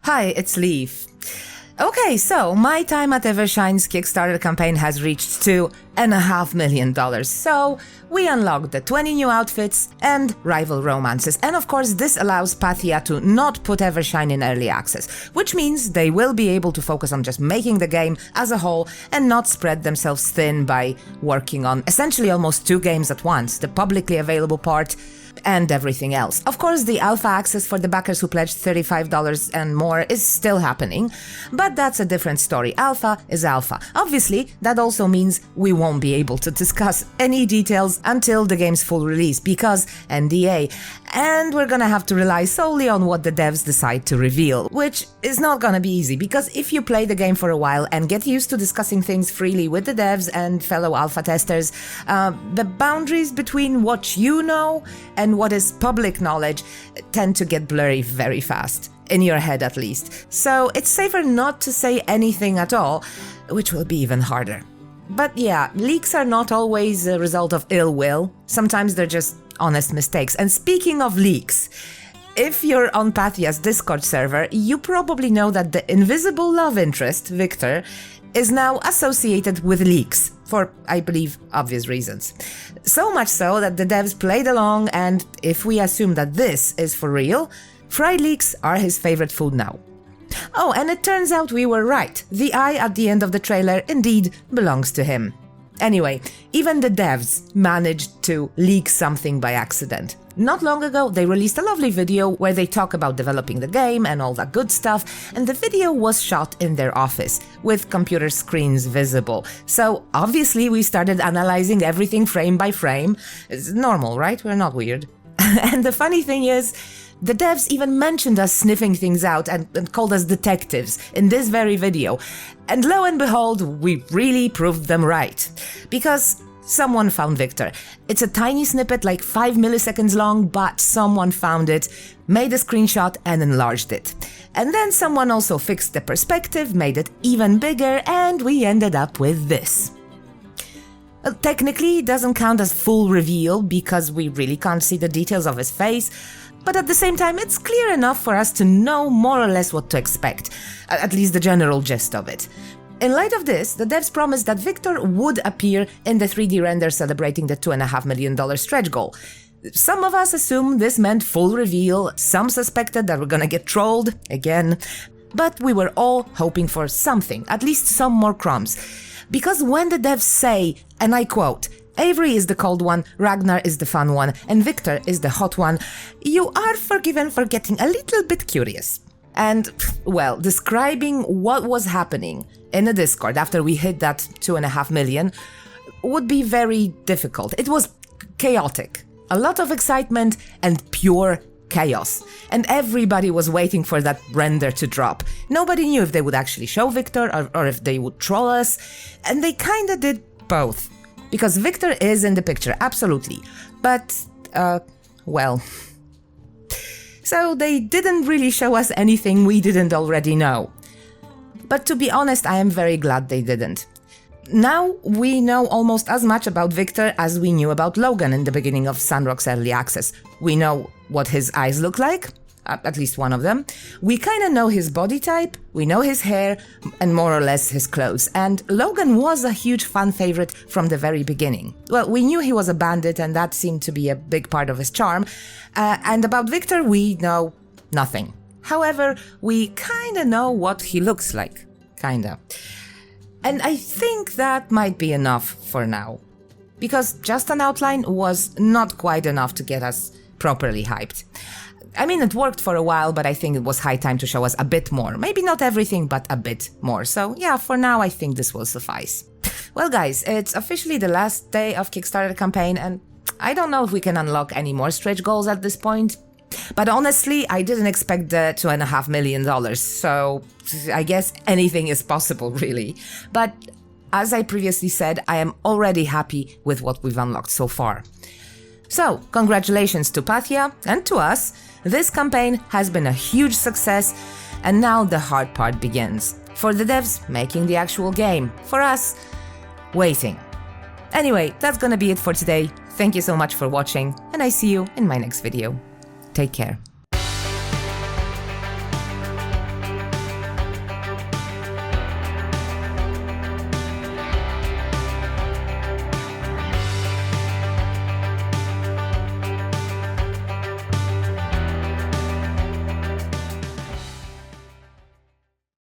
Hi, it's Leaf. Okay, so my Time at Evershine's Kickstarter campaign has reached $2.5 million. So we unlocked the 20 new outfits and rival romances. And of course, this allows Pathea to not put Evershine in early access, which means they will be able to focus on just making the game as a whole and not spread themselves thin by working on essentially almost 2 games at once, the publicly available part and everything else. Of course, the alpha access for the backers who pledged $35 and more is still happening, but that's a different story. Alpha is alpha. Obviously, that also means we won't be able to discuss any details until the game's full release, because NDA, and we're gonna have to rely solely on what the devs decide to reveal, which is not gonna be easy, because if you play the game for a while and get used to discussing things freely with the devs and fellow alpha testers, the boundaries between what you know and what is public knowledge tend to get blurry very fast, in your head at least. So it's safer not to say anything at all, which will be even harder. But yeah, leaks are not always a result of ill will, sometimes they're just honest mistakes. And speaking of leaks, if you're on Pathea's Discord server, you probably know that the invisible love interest, Victor, is now associated with leaks, for, I believe, obvious reasons. So much so that the devs played along, and if we assume that this is for real, fried leeks are his favorite food now. Oh, and it turns out we were right. The eye at the end of the trailer indeed belongs to him. Anyway, even the devs managed to leak something by accident. Not long ago, they released a lovely video where they talk about developing the game and all that good stuff, and the video was shot in their office, with computer screens visible. So obviously we started analyzing everything frame by frame. It's normal, right? We're not weird. And the funny thing is, the devs even mentioned us sniffing things out and called us detectives in this very video. And lo and behold, we really proved them right. Because someone found Victor. It's a tiny snippet, like 5 milliseconds long, but someone found it, made a screenshot and enlarged it. And then someone also fixed the perspective, made it even bigger, and we ended up with this. Technically, it doesn't count as full reveal because we really can't see the details of his face, but at the same time, it's clear enough for us to know more or less what to expect, at least the general gist of it. In light of this, the devs promised that Victor would appear in the 3D render celebrating the $2.5 million stretch goal. Some of us assumed this meant full reveal, some suspected that we're gonna get trolled again, but we were all hoping for something, at least some more crumbs. Because when the devs say, and I quote, "Avery is the cold one, Ragnar is the fun one, and Victor is the hot one," you are forgiven for getting a little bit curious. And, well, describing what was happening in the Discord after we hit that 2.5 million would be very difficult. It was chaotic. A lot of excitement and pure chaos. And everybody was waiting for that render to drop. Nobody knew if they would actually show Victor or if they would troll us. And they kinda did both. Because Victor is in the picture, absolutely. But, well. So they didn't really show us anything we didn't already know. But to be honest, I am very glad they didn't. Now we know almost as much about Victor as we knew about Logan in the beginning of Sunrock's early access. We know what his eyes look like, at least one of them. We kinda know his body type, we know his hair, and more or less his clothes. And Logan was a huge fan favorite from the very beginning. Well, we knew he was a bandit, and that seemed to be a big part of his charm. And about Victor, we know nothing. However, we kinda know what he looks like. Kinda. And I think that might be enough for now. Because just an outline was not quite enough to get us properly hyped. I mean, it worked for a while, but I think it was high time to show us a bit more. Maybe not everything, but a bit more. So yeah, for now, I think this will suffice. Well guys, it's officially the last day of Kickstarter campaign, and I don't know if we can unlock any more stretch goals at this point. But honestly, I didn't expect the $2.5 million, so I guess anything is possible, really. But as I previously said, I am already happy with what we've unlocked so far. So, congratulations to Pathea and to us. This campaign has been a huge success, and now the hard part begins. For the devs, making the actual game. For us, waiting. Anyway, that's gonna be it for today. Thank you so much for watching, and I see you in my next video. Take care.